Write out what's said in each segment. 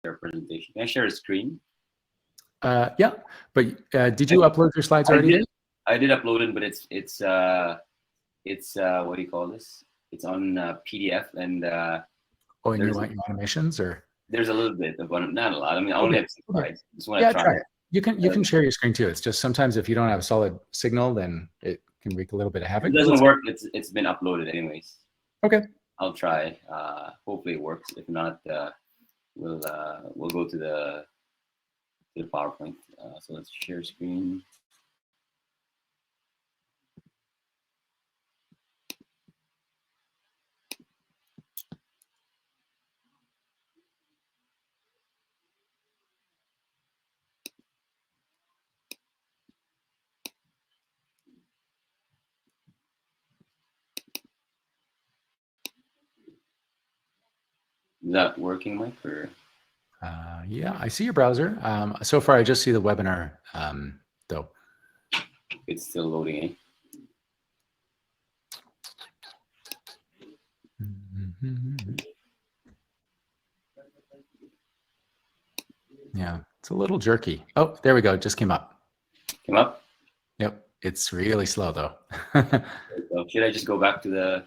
share a presentation. Can I share a screen? Yeah, but did you upload your slides already? I did upload it, but it's what do you call this? It's on PDF, and oh, and you want your animations, or there's a little bit of one, not a lot. I mean, I only have 6 slides. Just want to try it. You can share your screen too. It's just sometimes if you don't have a solid signal, then it can wreak a little bit of havoc. It doesn't work. It's been uploaded anyways. Okay. I'll try. Hopefully it works. If not, we'll go to the PowerPoint. So let's share screen. Is that working, Mike? Or? Yeah, I see your browser. So far, I just see the webinar, though. It's still loading, eh? Yeah, it's a little jerky. Oh, there we go. It just came up. Came up? Yep. It's really slow, though. Should I just go back to the...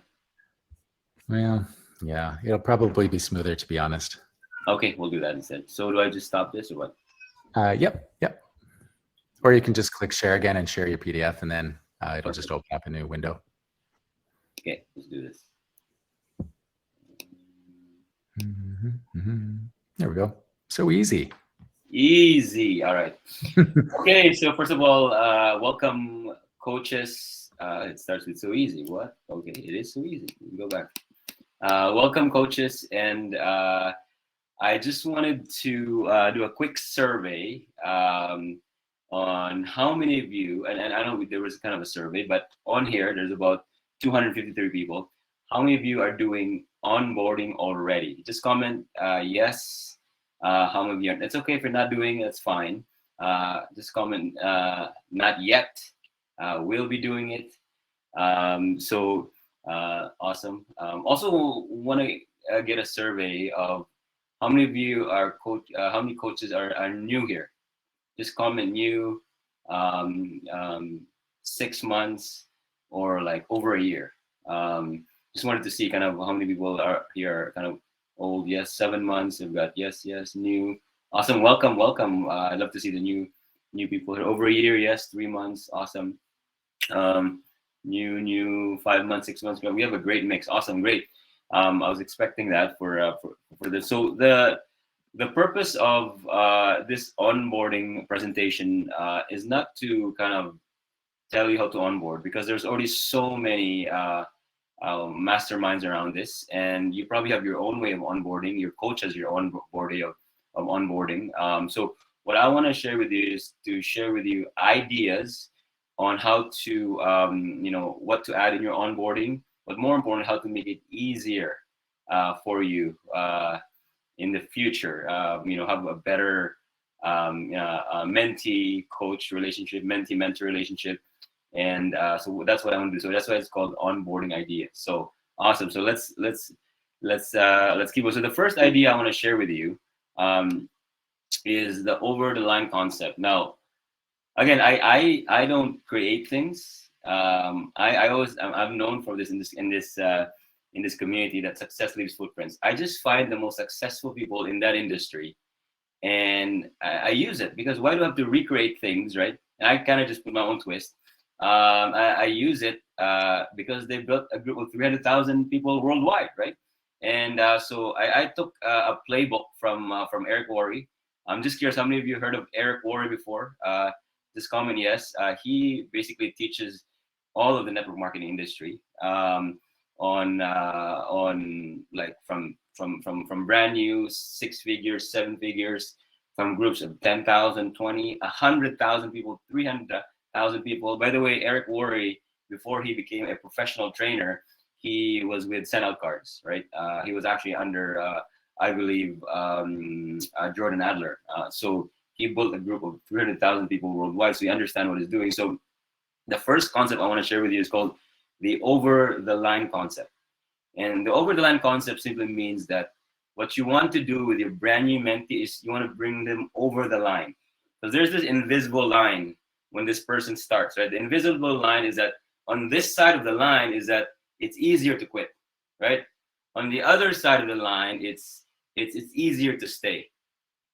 Well, yeah, it'll probably be smoother, to be honest. Okay, we'll do that instead. So do I just stop this or what? Yep. Or you can just click share again and share your PDF, and then it'll just open up a new window. Okay, let's do this. There we go. So easy. Easy. All right. Okay, so first of all, welcome, coaches. It starts with so easy. What? Okay, it is so easy. We go back. Welcome, coaches, and I just wanted to do a quick survey on how many of you, and I know there was kind of a survey, but on here there's about 253 people. How many of you are doing onboarding already? Just comment yes. How many of you are? It's okay if you're not doing it, that's fine. Just comment not yet. We'll be doing it. So awesome. Also want to get a survey of how many of you are how many coaches are new here? Just comment new, 6 months or like over a year. Just wanted to see kind of how many people are here, kind of old, yes, 7 months. We've got yes, new. Awesome, welcome. I'd love to see the new people here. Over a year, yes, 3 months, awesome. New 5 months, 6 months. We have a great mix. Awesome, great. I was expecting that for this. So the purpose of this onboarding presentation is not to kind of tell you how to onboard, because there's already so many masterminds around this, and you probably have your own way of onboarding. Your coach has your own way of onboarding. So what I want to share with you is to share with you ideas on how to, what to add in your onboarding, but more important, how to make it easier for you in the future. Have a better mentee-coach relationship, mentee-mentor relationship. And so that's what I want to do. So that's why it's called onboarding ideas. So awesome. So let's keep it. So the first idea I want to share with you is the over the line concept. Now, again, I don't create things. I'm known for this in this community, that success leaves footprints. I just find the most successful people in that industry, and I use it, because why do I have to recreate things, right? And I kind of just put my own twist. I use it because they built a group of 300,000 people worldwide, right? And so I took a playbook from Eric Worre. I'm just curious, how many of you heard of Eric Worre before? Just comment yes. He basically teaches all of the network marketing industry on like from brand new 6 figures, 7 figures, from groups of 10,000, 20, 100,000 people, 300,000 people. By the way, Eric Worre, before he became a professional trainer, he was with Send Out Cards, right? He was actually under, I believe, Jordan Adler. So he built a group of 300,000 people worldwide, so you understand what he's doing. So the first concept I want to share with you is called the over the line concept. And the over the line concept simply means that what you want to do with your brand new mentee is you want to bring them over the line. Because there's this invisible line when this person starts, right? The invisible line is that on this side of the line is that it's easier to quit, right? On the other side of the line, it's easier to stay.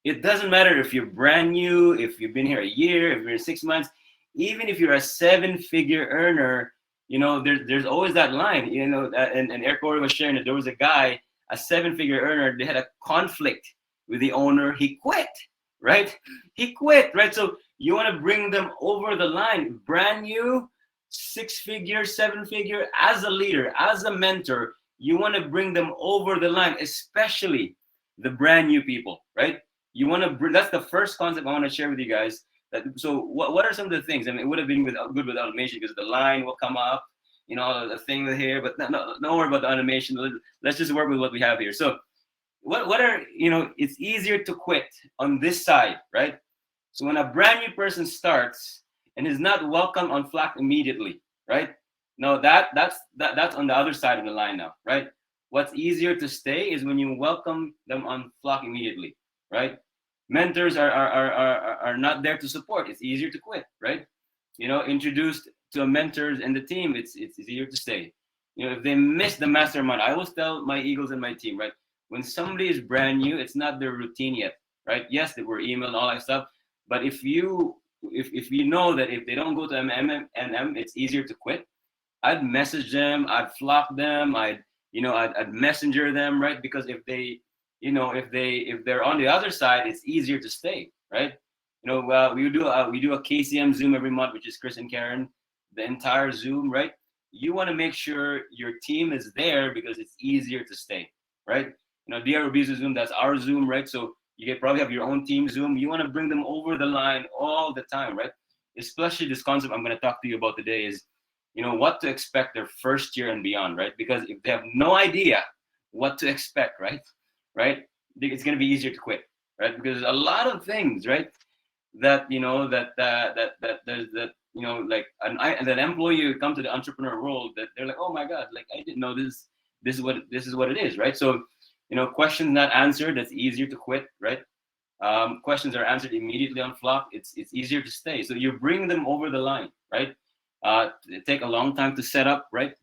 It doesn't matter if you're brand new, if you've been here a year, if you're 6 months, even if you're a 7-figure earner, there's always that line, and Eric Corey was sharing that there was a guy, a 7-figure earner, they had a conflict with the owner. He quit, right? He quit, right? So you want to bring them over the line, brand new, 6-figure, 7-figure, as a leader, as a mentor, you want to bring them over the line, especially the brand new people, right? You want to bring, that's the first concept I want to share with you guys. So what are some of the things? I mean, it would have been good with automation because the line will come up, the thing here, but don't worry about the automation. Let's just work with what we have here. So what are, it's easier to quit on this side, right? So when a brand new person starts and is not welcome on Slack immediately, right? No, that's on the other side of the line now, right? What's easier to stay is when you welcome them on Slack immediately, right? Mentors are not there to support. It's easier to quit, right? Introduced to a mentors and the team, it's easier to stay. If they miss the mastermind, I always tell my Eagles and my team, right? When somebody is brand new, it's not their routine yet, right? Yes, they were emailed and all that stuff, but if you know that if they don't go to MM, it's easier to quit, I'd message them, I'd flock them, I'd messenger them, right? Because if they're on the other side, it's easier to stay, right? We do a KCM Zoom every month, which is Chris and Karen, the entire Zoom, right? You want to make sure your team is there because it's easier to stay, right? DR Obiso Zoom, that's our Zoom, right? So you probably have your own team Zoom. You want to bring them over the line all the time, right? Especially this concept I'm going to talk to you about today is, what to expect their first year and beyond, right? Because if they have no idea what to expect, right, it's going to be easier to quit, right? Because there's a lot of things, right, that like an employee who come to the entrepreneur world that they're like, oh my God, like I didn't know this is what it is, right? So questions not answered, that's easier to quit, right? Questions are answered immediately on Flock, it's easier to stay. So you bring them over the line, right? It take a long time to set up, right?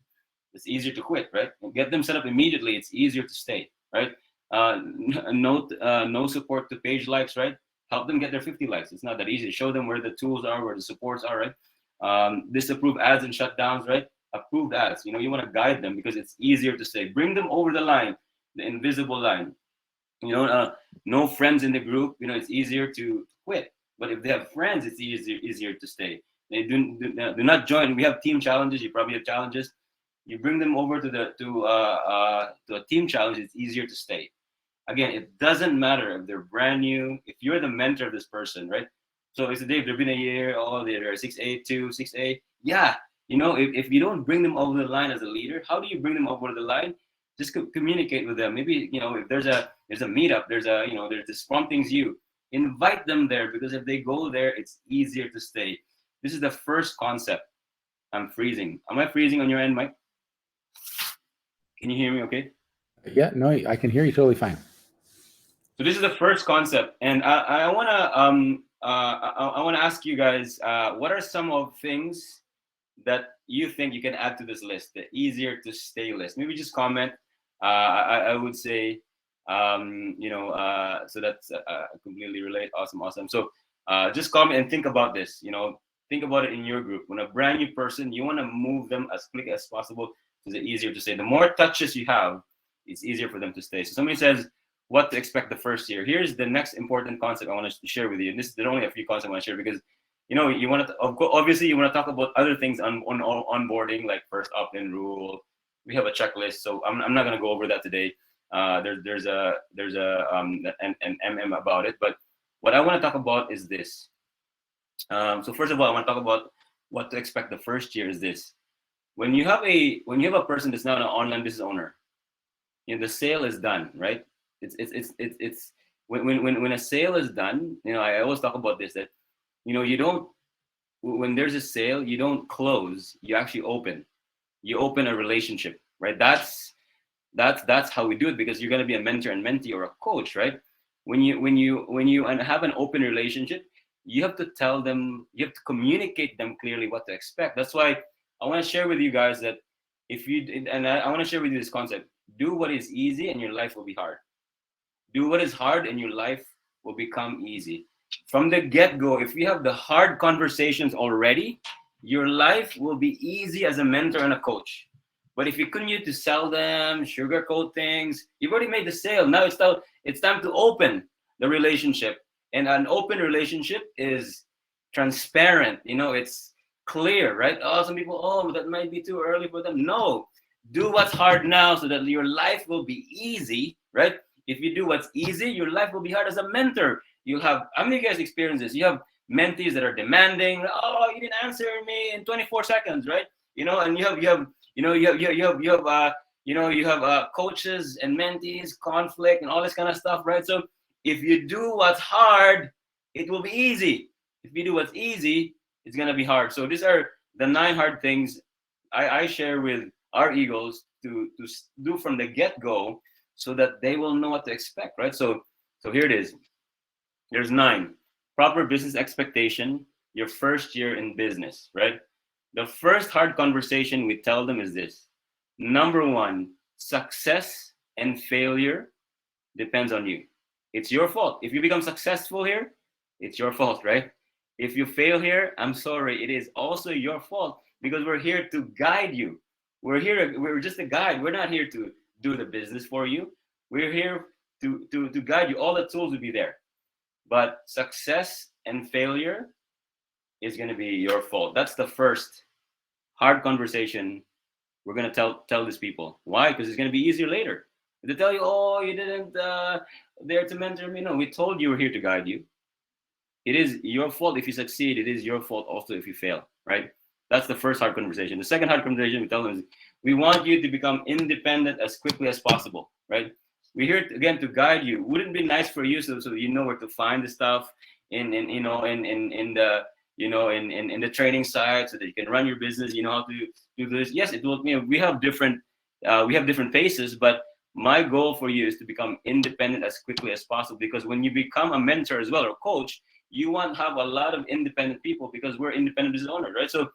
It's easier to quit, right? Get them set up immediately, it's easier to stay, right? No support to page likes, right? Help them get their 50 likes. It's not that easy. Show them where the tools are, where the supports are, right? Disapprove ads and shutdowns, right? Approved ads. You want to guide them because it's easier to say. Bring them over the line, the invisible line. No friends in the group. It's easier to quit. But if they have friends, it's easier to stay. They do not join. We have team challenges. You probably have challenges. You bring them over to a team challenge. It's easier to stay. Again, it doesn't matter if they're brand new. If you're the mentor of this person, right? So it's Dave. They've been a year. Oh, they're 6A, 6A. Yeah, if you don't bring them over the line as a leader, how do you bring them over the line? Just communicate with them. Maybe if there's a meetup, there's the Scrum Things You invite them there because if they go there, it's easier to stay. This is the first concept. I'm freezing. Am I freezing on your end, Mike? Can you hear me? Okay. Yeah, no, I can hear you totally fine. So this is the first concept, and I wanna ask you guys, what are some of things that you think you can add to this list, the easier to stay list? Maybe just comment. I would say, so that's completely relate. Awesome. So just comment and think about this. Think about it in your group. When a brand new person, you want to move them as quick as possible. Is it easier to stay? The more touches you have, it's easier for them to stay. So somebody says, what to expect the first year. Here's the next important concept I want to share with you. And there are only a few concepts I want to share because, you want to, obviously you want to talk about other things on onboarding, like first opt-in rule. We have a checklist, so I'm not going to go over that today. There's an MM about it, but what I want to talk about is this. So first of all, I want to talk about what to expect the first year is this. When you have a person that's now an online business owner, the sale is done, right? It's when a sale is done, I always talk about this, that you don't, when there's a sale, you don't close, you actually open. You open a relationship, right? That's That's how we do it, because you're going to be a mentor and mentee or a coach, right? When you have an open relationship, you have to tell them, you have to communicate them clearly what to expect. That's why I want to share with you guys that if you and I want to share with you this concept: do what is easy and your life will be hard. Do what is hard and your life will become easy. From the get-go, if you have the hard conversations already, your life will be easy as a mentor and a coach. But if you continue to sell them, sugarcoat things, you've already made the sale. Now it's time to open the relationship. And an open relationship is transparent. It's clear, right? Oh, some people, oh, that might be too early for them. No, do what's hard now so that your life will be easy, right? If you do what's easy, your life will be hard as a mentor. You'll have, how many of you guys experience this? You have mentees that are demanding. Oh, you didn't answer me in 24 seconds, right? And you have coaches and mentees, conflict, and all this kind of stuff, right? So if you do what's hard, it will be easy. If you do what's easy, it's gonna be hard. So these are the 9 hard things I share with our Eagles to do from the get-go, so that they will know what to expect, right? So here it is. There's 9. Proper business expectation, your first year in business, right? The first hard conversation we tell them is this. Number 1, success and failure depends on you. It's your fault. If you become successful here, it's your fault, right? If you fail here, I'm sorry, it is also your fault, because we're here to guide you. We're just a guide. We're not here to do the business for you. We're here to guide you. All the tools will be there. But success and failure is going to be your fault. That's the first hard conversation we're going to tell these people. Why? Because it's going to be easier later. They tell you, oh, you didn't dare to mentor me. No, we told you we're here to guide you. It is your fault if you succeed. It is your fault also if you fail, right? That's the first hard conversation. The second hard conversation we tell them is, we want you to become independent as quickly as possible, right? We're here again to guide you. Wouldn't it be nice for you so you know where to find the stuff in the in the training side, so that you can run your business. You know how to do this. Yes, it will. We have different paces, but my goal for you is to become independent as quickly as possible, because when you become a mentor as well or coach, you want to have a lot of independent people, because we're independent business owners, right? So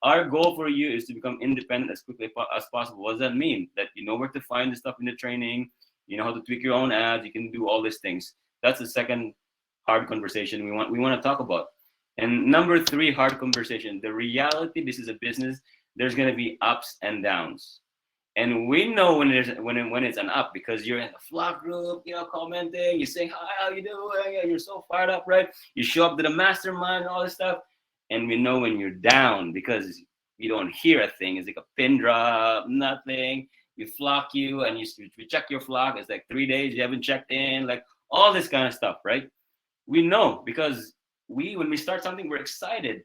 our goal for you is to become independent as quickly as possible. What does that mean? That you know where to find the stuff in the training, you know how to tweak your own ads, you can do all these things. That's the second hard conversation we want to talk about. And number 3 hard conversation, the reality, this is a business, there's going to be ups and downs. And we know when it's an up, because you're in a flock group, commenting, you say, hi, how you doing? You're so fired up, right? You show up to the mastermind and all this stuff. And we know when you're down, because you don't hear a thing. It's like a pin drop, nothing. We flock you and we check your flock. It's like 3 days you haven't checked in, like all this kind of stuff, right? We know, because when we start something, we're excited.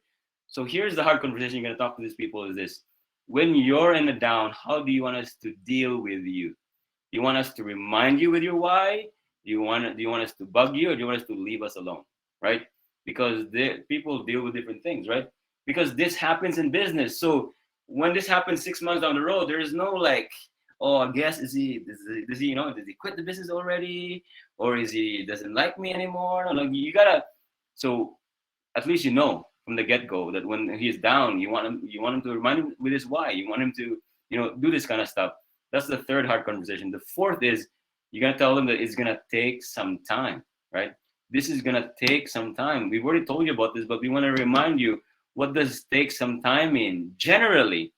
So here's the hard conversation you're going to talk to these people is this. When you're in a down, how do you want us to deal with you? Do you want us to remind you with your why? Do you want us to bug you, or do you want us to leave us alone, right? Because people deal with different things, right? Because this happens in business. So when this happens 6 months down the road, there is no like, oh, I guess does he did he quit the business already, or doesn't like me anymore? Like you gotta, so at least from the get-go that when he's down, you want him to remind him with his why. You want him to do this kind of stuff. That's the third hard conversation. The fourth is you're gonna tell them that it's gonna take some time, right? This is gonna take some time. We've already told you about this, but we want to remind you, what does take some time mean generally,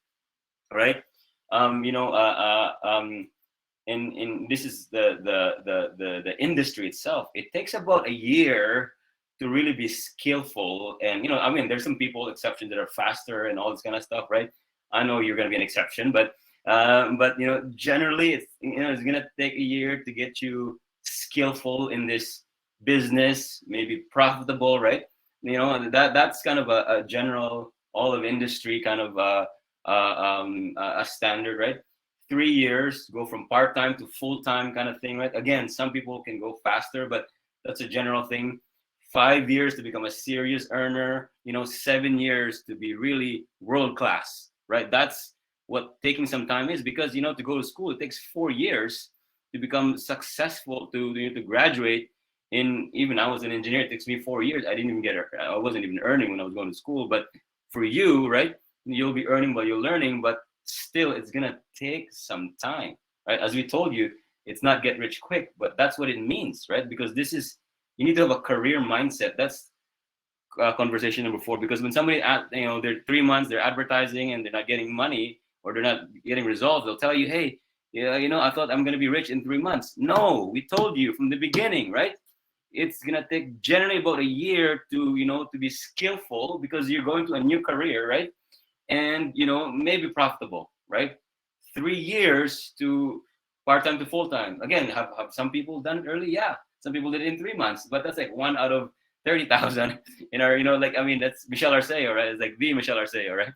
right? In this is the industry itself. It takes about a year to really be skillful. And there's some people exceptions that are faster and all this kind of stuff, right? I know you're going to be an exception, but generally it's going to take a year to get you skillful in this business, maybe profitable, right? That's kind of a general all of industry kind of a standard, right? 3 years, go from part-time to full-time kind of thing, right? Again, some people can go faster, but that's a general thing. 5 years to become a serious earner, 7 years to be really world-class, right? That's what taking some time is, because to go to school, it takes 4 years to become successful, to graduate. Even I was an engineer, it takes me 4 years. I wasn't even earning when I was going to school. But for you, right, you'll be earning while you're learning, but still it's gonna take some time, right? As we told you, it's not get rich quick, but that's what it means, right? Because you need to have a career mindset. That's conversation number 4. Because when somebody they're 3 months, they're advertising and they're not getting money, or they're not getting results, they'll tell you, hey, yeah, I thought I'm going to be rich in 3 months. No, we told you from the beginning, right? It's going to take generally about a year to be skillful, because you're going to a new career, right? And maybe profitable, right? 3 years to part-time to full-time. Again, have some people done it early? Yeah, some people did it in 3 months, but that's like 1 out of 30,000 in our, that's Michelle Arceo, right? It's like the Michelle Arceo, right?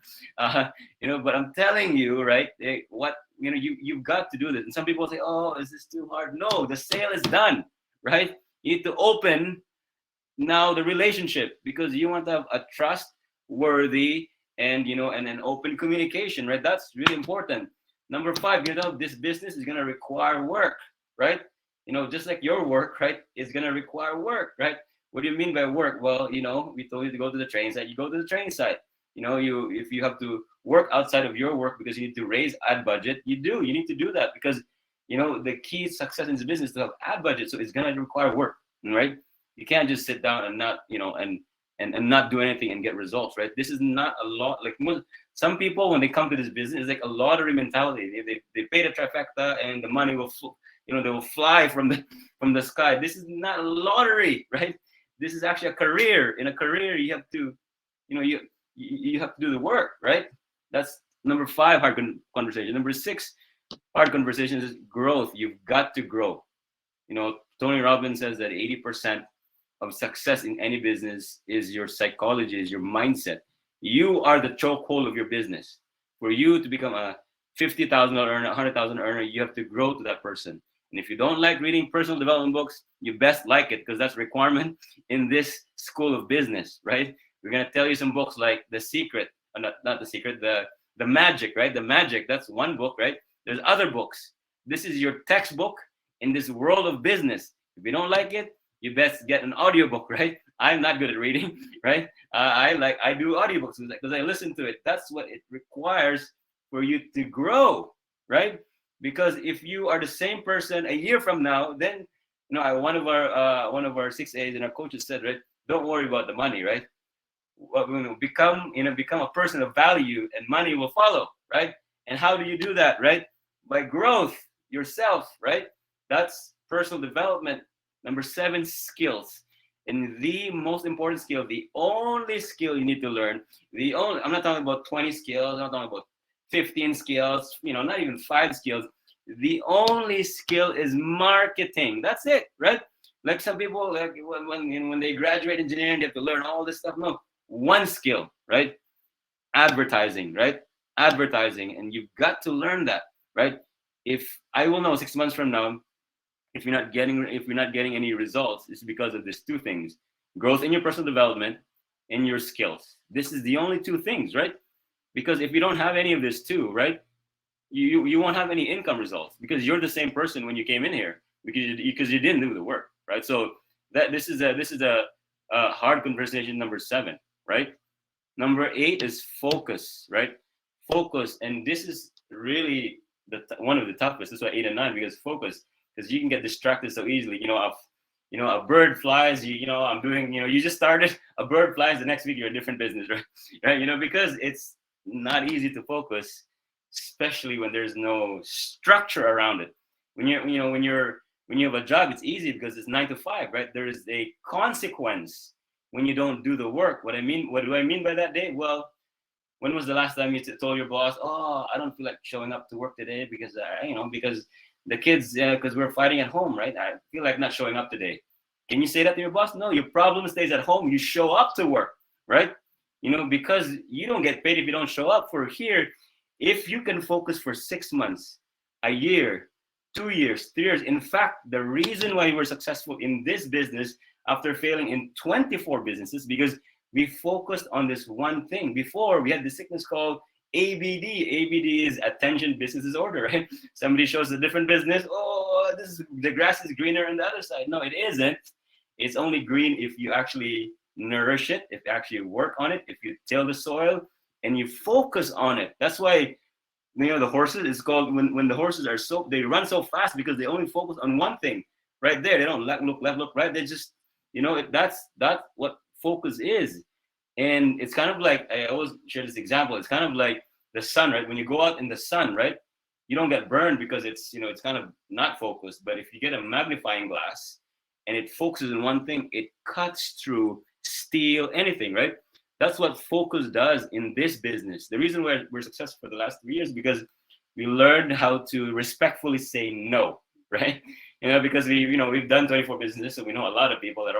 But I'm telling you, right? You've got to do this. And some people say, oh, is this too hard? No, the sale is done, right? You need to open now the relationship, because you want to have a trustworthy and an open communication, right? That's really important. Number 5, this business is going to require work, right? Just like your work, right, is going to require work, right? What do you mean by work? Well, we told you to go to the training site. You go to the training site. If you have to work outside of your work because you need to raise ad budget, you need to do that, because the key success in this business is to have ad budget. So it's going to require work, right? You can't just sit down and not and not do anything and get results, right? This is not a lot. Like some people, when they come to this business, it's like a lottery mentality. They pay the trifecta and the money will they will fly from the sky. This is not a lottery, right? This is actually a career. In a career, you have to you have to do the work, right? That's number 5, hard conversation. Number 6, hard conversations is growth. You've got to grow. Tony Robbins says that 80% of success in any business is your psychology, is your mindset. You are the chokehold of your business. For you to become a $50,000 earner, $100,000 earner, you have to grow to that person. And if you don't like reading personal development books, you best like it, because that's a requirement in this school of business, right? We're going to tell you some books like The Secret, not The Secret, the Magic, right? The Magic, that's one book, right? There's other books. This is your textbook in this world of business. If you don't like it, you best get an audiobook, right? I'm not good at reading, right? I do audiobooks because I listen to it. That's what it requires for you to grow, right? Because if you are the same person a year from now, then one of our 6As and our coaches said, right, don't worry about the money, right? Become a person of value, and money will follow, right? And how do you do that, right? By growth yourself, right? That's personal development. Number 7, skills. And the most important skill, the only skill you need to learn, I'm not talking about 20 skills, I'm not talking about 15 skills, not even 5 skills. The only skill is marketing. That's it, right? Like some people, like when they graduate engineering, they have to learn all this stuff. No, one skill, right? Advertising, right? Advertising, and you've got to learn that, right? If I will know 6 months from now, if you're not getting any results, it's because of these 2 things: growth in your personal development and your skills. This is the only 2 things, right? Because if you don't have any of this 2, right, you won't have any income results, because you're the same person when you came in here, because you didn't do the work, right? So this is a hard conversation. Number 7, right? Number 8 is focus, right? Focus, and this is really one of the toughest. This is why 8 and 9, because focus, because you can get distracted so easily. A bird flies. I'm doing. You just started. A bird flies. The next week you're a different business, right? Right. Because it's not easy to focus, especially when there's no structure around it. When you have a job, it's easy because it's 9 to 5, right? There is a consequence when you don't do the work. What do I mean by that, Dave? Well, when was the last time you told your boss, "Oh, I don't feel like showing up to work today because because the kids, because we're fighting at home, right? I feel like not showing up today." Can you say that to your boss? No, your problem stays at home. You show up to work, right? Because you don't get paid if you don't show up. For here, if you can focus for 6 months, a year, 2 years, 3 years. In fact, the reason why we're successful in this business after failing in 24 businesses, because we focused on this one thing. Before, we had this sickness called ABD is attention business disorder, right? Somebody shows a different business. Oh, the grass is greener on the other side. No, it isn't. It's only green if you actually nourish it, if you actually work on it, if you till the soil and you focus on it. That's why the horses is called when the horses are they run so fast because they only focus on one thing right there. They don't look left, look right. They just that's what focus is. And it's kind of like, I always share this example. It's kind of like the sun, right? When you go out in the sun, right, you don't get burned because it's it's kind of not focused. But if you get a magnifying glass and it focuses on one thing, it cuts through steel, anything, right? That's what focus does in this business. The reason we're successful for the last 3 years because we learned how to respectfully say no, right? Because we've done 24 businesses, so we know a lot of people that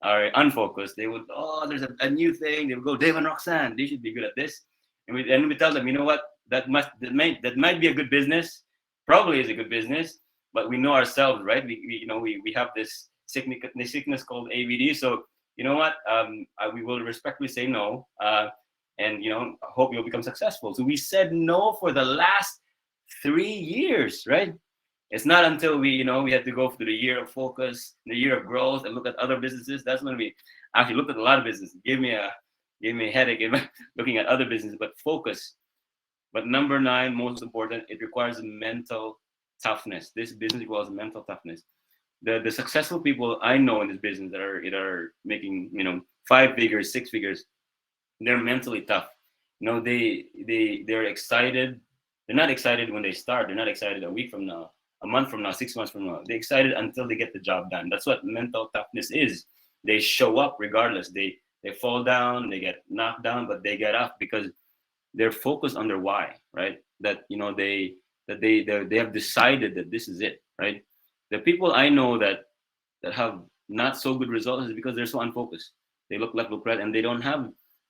are unfocused. They would, there's a new thing. They would go, Dave and Roxanne, they should be good at this. And we tell them, you know what, that might be a good business, probably is a good business, but we know ourselves, right? We have this sickness called ABD. So you know what, we will respectfully say no, and hope you'll become successful. So we said no for the last 3 years, right? It's not until we had to go through the year of focus, the year of growth, and look at other businesses. That's when we actually looked at a lot of businesses. Gave me a headache looking at other businesses, but focus. But number 9, most important, it requires mental toughness. This business requires mental toughness. The successful people I know in this business that are making 5 figures, 6 figures, they're mentally tough. They're excited. They're not excited when they start. They're not excited a week from now, a month from now, 6 months from now. They're excited until they get the job done. That's what mental toughness is. They show up regardless. They fall down, they get knocked down, but they get up because they're focused on their why, right? That they have decided that this is it, right? The people I know that have not so good results is because they're so unfocused. They look left, look right, and they don't have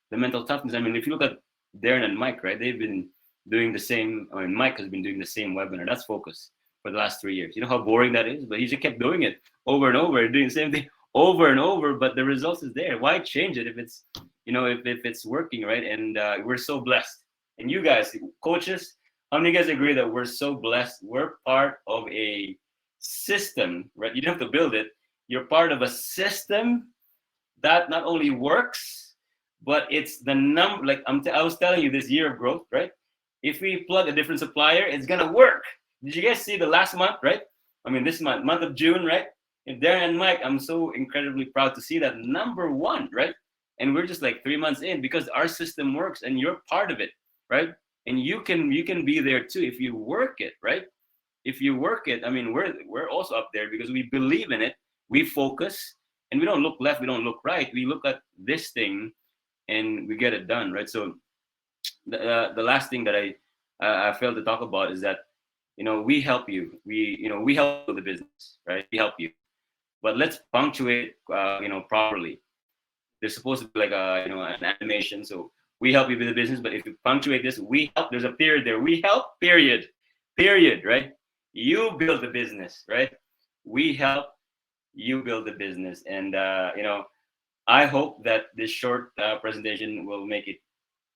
the mental toughness. I mean, if you look at Darren and Mike, right? They've been doing the same. I mean, Mike has been doing the same webinar. That's focus for the last 3 years. You know how boring that is, but he just kept doing it over and over, doing the same thing over and over. But the results is there. Why change it if it's if it's working, right? And we're so blessed. And you guys, coaches, how many of you guys agree that we're so blessed? We're part of a system, right? You don't have to build it. You're part of a system that not only works, but it's the number. Like I was telling you, this year of growth, right? If we plug a different supplier, it's gonna work. Did you guys see the last month, right? I mean, this month of June, right? And Darren and Mike, I'm so incredibly proud to see that number 1, right? And we're just like 3 months in because our system works, and you're part of it, right? And you can be there too if you work it, right? If you work it, I mean, we're also up there because we believe in it. We focus, and we don't look left, we don't look right. We look at this thing, and we get it done, right? So the last thing that I failed to talk about is that we help you. We help the business, right? We help you, but let's punctuate properly. There's supposed to be like an animation. So we help you with the business, but if you punctuate this, we help. There's a period there. We help. Period, right? You build the business, right? We help. You build the business, and I hope that this short presentation will make it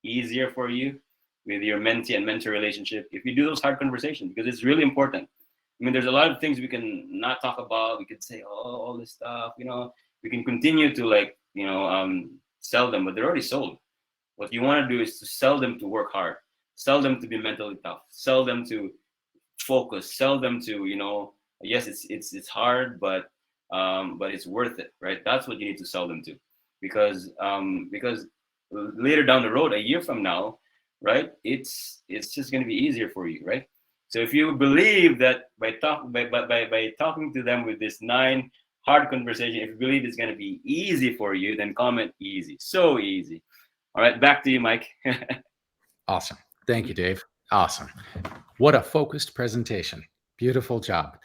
easier for you with your mentee and mentor relationship if you do those hard conversations, because it's really important. I mean, there's a lot of things we can not talk about. We could say, all this stuff, we can continue to sell them, but they're already sold. What you want to do is to sell them to work hard, sell them to be mentally tough, sell them to focus, sell them to, yes, it's hard, but it's worth it, right? That's what you need to sell them to, because later down the road, a year from now, right, it's just going to be easier for you, right? So if you believe that by talking to them with this 9 hard conversation, if you believe it's going to be easy for you, then comment easy. So easy. All right, back to you, Mike. Awesome. Thank you, Dave. Awesome. What a focused presentation. Beautiful job.